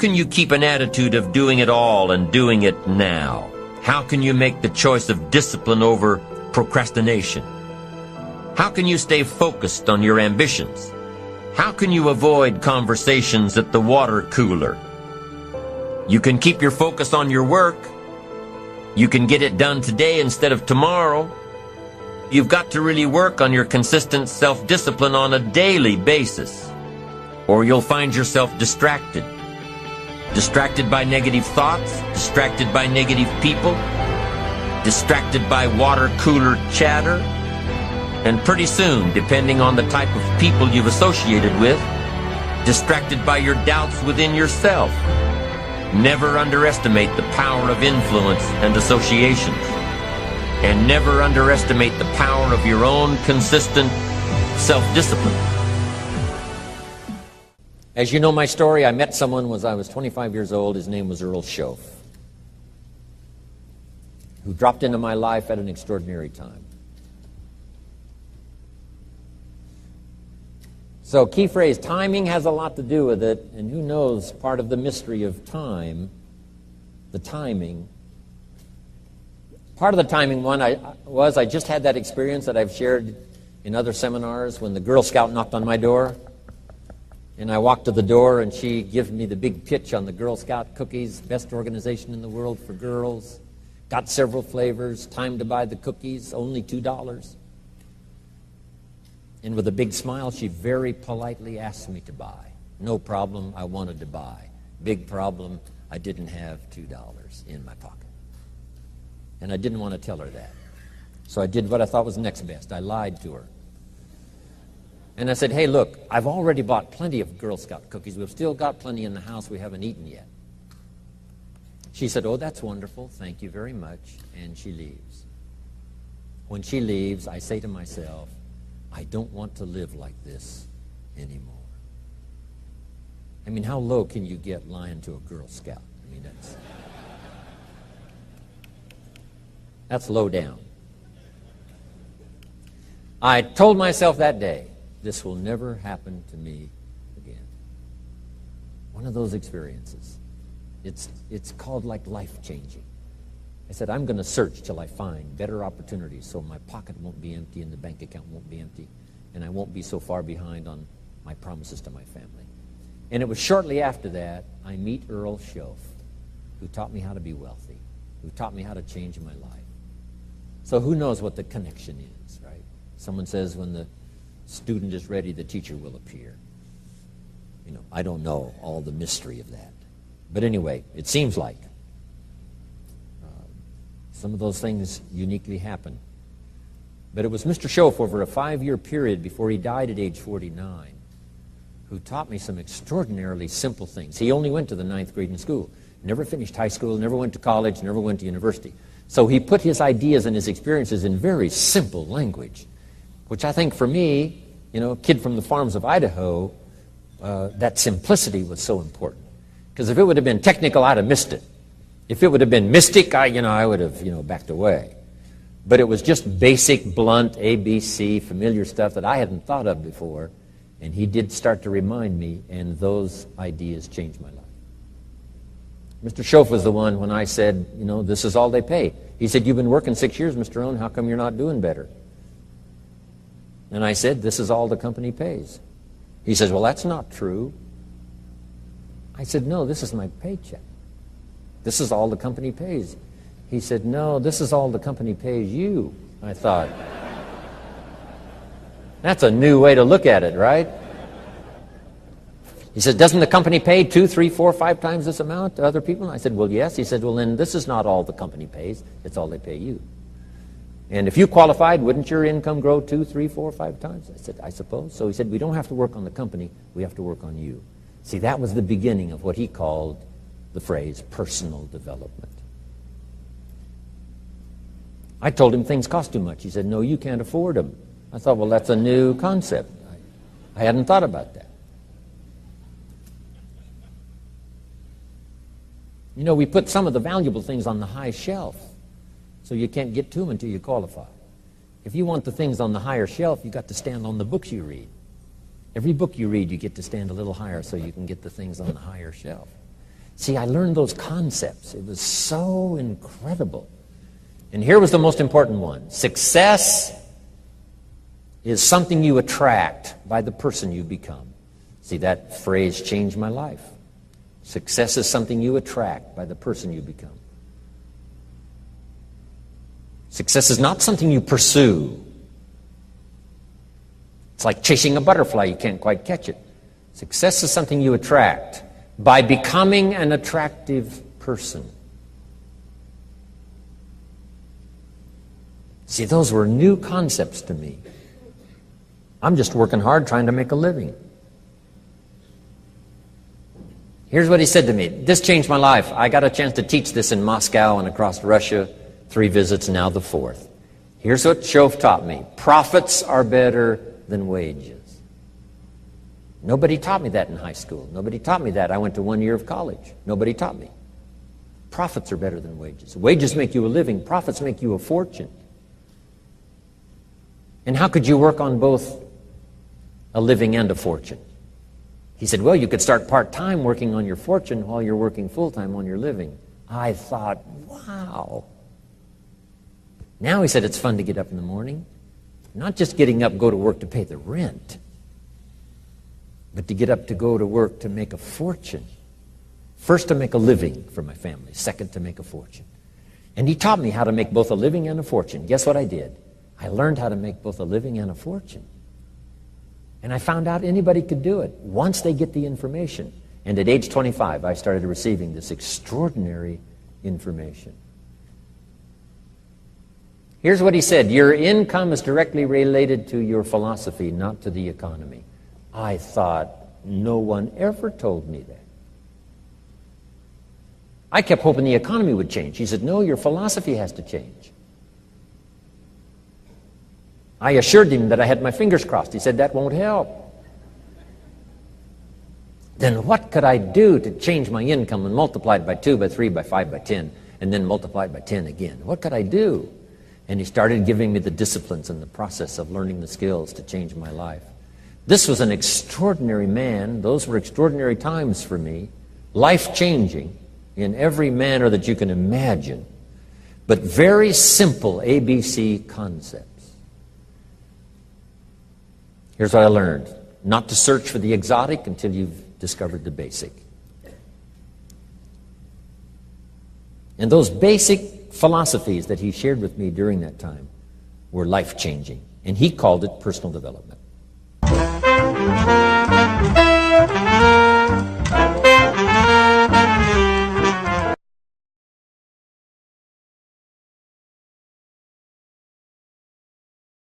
can you keep an attitude of doing it all and doing it now? How can you make the choice of discipline over procrastination? How can you stay focused on your ambitions? How can you avoid conversations at the water cooler? You can keep your focus on your work. You can get it done today instead of tomorrow. You've got to really work on your consistent self-discipline on a daily basis, or you'll find yourself distracted. Distracted by negative thoughts, distracted by negative people, distracted by water cooler chatter, and pretty soon, depending on the type of people you've associated with, distracted by your doubts within yourself. Never underestimate the power of influence and associations. And never underestimate the power of your own consistent self-discipline. As you know my story, I met someone when I was 25 years old. His name was Earl Schoaf, who dropped into my life at an extraordinary time. So, key phrase, timing has a lot to do with it, and who knows, part of the mystery of time, the timing. Part of the timing one I just had that experience that I've shared in other seminars when the Girl Scout knocked on my door. And I walked to the door, and she gives me the big pitch on the Girl Scout cookies, best organization in the world for girls. Got several flavors, time to buy the cookies, only $2. And with a big smile, she very politely asked me to buy. No problem, I wanted to buy. Big problem, I didn't have $2 in my pocket. And I didn't want to tell her that. So I did what I thought was next best. I lied to her. And I said, hey, look, I've already bought plenty of Girl Scout cookies. We've still got plenty in the house we haven't eaten yet. She said, oh, that's wonderful. Thank you very much. And she leaves. When she leaves, I say to myself, I don't want to live like this anymore. I mean, how low can you get lying to a Girl Scout? I mean, that's low down. I told myself that day, this will never happen to me again. One of those experiences. It's called like life-changing. I said, I'm going to search till I find better opportunities so my pocket won't be empty and the bank account won't be empty, and I won't be so far behind on my promises to my family. And it was shortly after that I meet Earl Schoaf, who taught me how to be wealthy, who taught me how to change my life. So who knows what the connection is, right? Someone says when the student is ready, the teacher will appear. You know, I don't know all the mystery of that. But anyway, it seems like some of those things uniquely happen. But it was Mr. Schoaf over a 5-year period before he died at age 49 who taught me some extraordinarily simple things. He only went to the 9th grade in school, never finished high school, never went to college, never went to university. So he put his ideas and his experiences in very simple language, which I think for me, you know, a kid from the farms of Idaho, that simplicity was so important. Because if it would have been technical, I'd have missed it. If it would have been mystic, I would have, backed away. But it was just basic, blunt, ABC, familiar stuff that I hadn't thought of before. And he did start to remind me, and those ideas changed my life. Mr. Schoaf was the one when I said, this is all they pay. He said, you've been working 6 years, Mr. Rohn, how come you're not doing better? And I said, this is all the company pays. He says, well, that's not true. I said, no, this is my paycheck. This is all the company pays. He said, no, this is all the company pays you. I thought, that's a new way to look at it, right? He said, doesn't the company pay 2, 3, 4, 5 times this amount to other people? I said, well, yes. He said, well, then this is not all the company pays. It's all they pay you. And if you qualified, wouldn't your income grow 2, 3, 4, 5 times? I said, I suppose. So he said, we don't have to work on the company. We have to work on you. See, that was the beginning of what he called the phrase personal development. I told him things cost too much. He said, no, you can't afford them. I thought, well, that's a new concept. I hadn't thought about that. We put some of the valuable things on the high shelf, so you can't get to them until you qualify. If you want the things on the higher shelf, you've got to stand on the books you read. Every book you read, you get to stand a little higher so you can get the things on the higher shelf. See, I learned those concepts. It was so incredible. And here was the most important one. Success is something you attract by the person you become. See, that phrase changed my life. Success is something you attract by the person you become. Success is not something you pursue. It's like chasing a butterfly. You can't quite catch it. Success is something you attract by becoming an attractive person. See, those were new concepts to me. I'm just working hard trying to make a living. Here's what he said to me. This changed my life. I got a chance to teach this in Moscow and across Russia. 3 visits, now the 4th. Here's what Shove taught me. Profits are better than wages. Nobody taught me that in high school. Nobody taught me that. I went to 1 year of college. Nobody taught me. Profits are better than wages. Wages make you a living. Profits make you a fortune. And how could you work on both a living and a fortune? He said, well, you could start part-time working on your fortune while you're working full-time on your living. I thought, wow. Now he said it's fun to get up in the morning. Not just getting up, go to work to pay the rent, but to get up to go to work to make a fortune. First, to make a living for my family. Second, to make a fortune. And he taught me how to make both a living and a fortune. Guess what I did? I learned how to make both a living and a fortune. And I found out anybody could do it once they get the information. And at age 25, I started receiving this extraordinary information. Here's what he said. Your income is directly related to your philosophy, not to the economy. I thought, no one ever told me that. I kept hoping the economy would change. He said, no, your philosophy has to change. I assured him that I had my fingers crossed. He said, that won't help. Then what could I do to change my income and multiply it by 2, by 3, by 5, by 10, and then multiply it by 10 again? What could I do? And he started giving me the disciplines and the process of learning the skills to change my life. This was an extraordinary man. Those were extraordinary times for me. Life-changing in every manner that you can imagine. But very simple ABC concepts. Here's what I learned. Not to search for the exotic until you've discovered the basic. And those basic philosophies that he shared with me during that time were life-changing. And he called it personal development.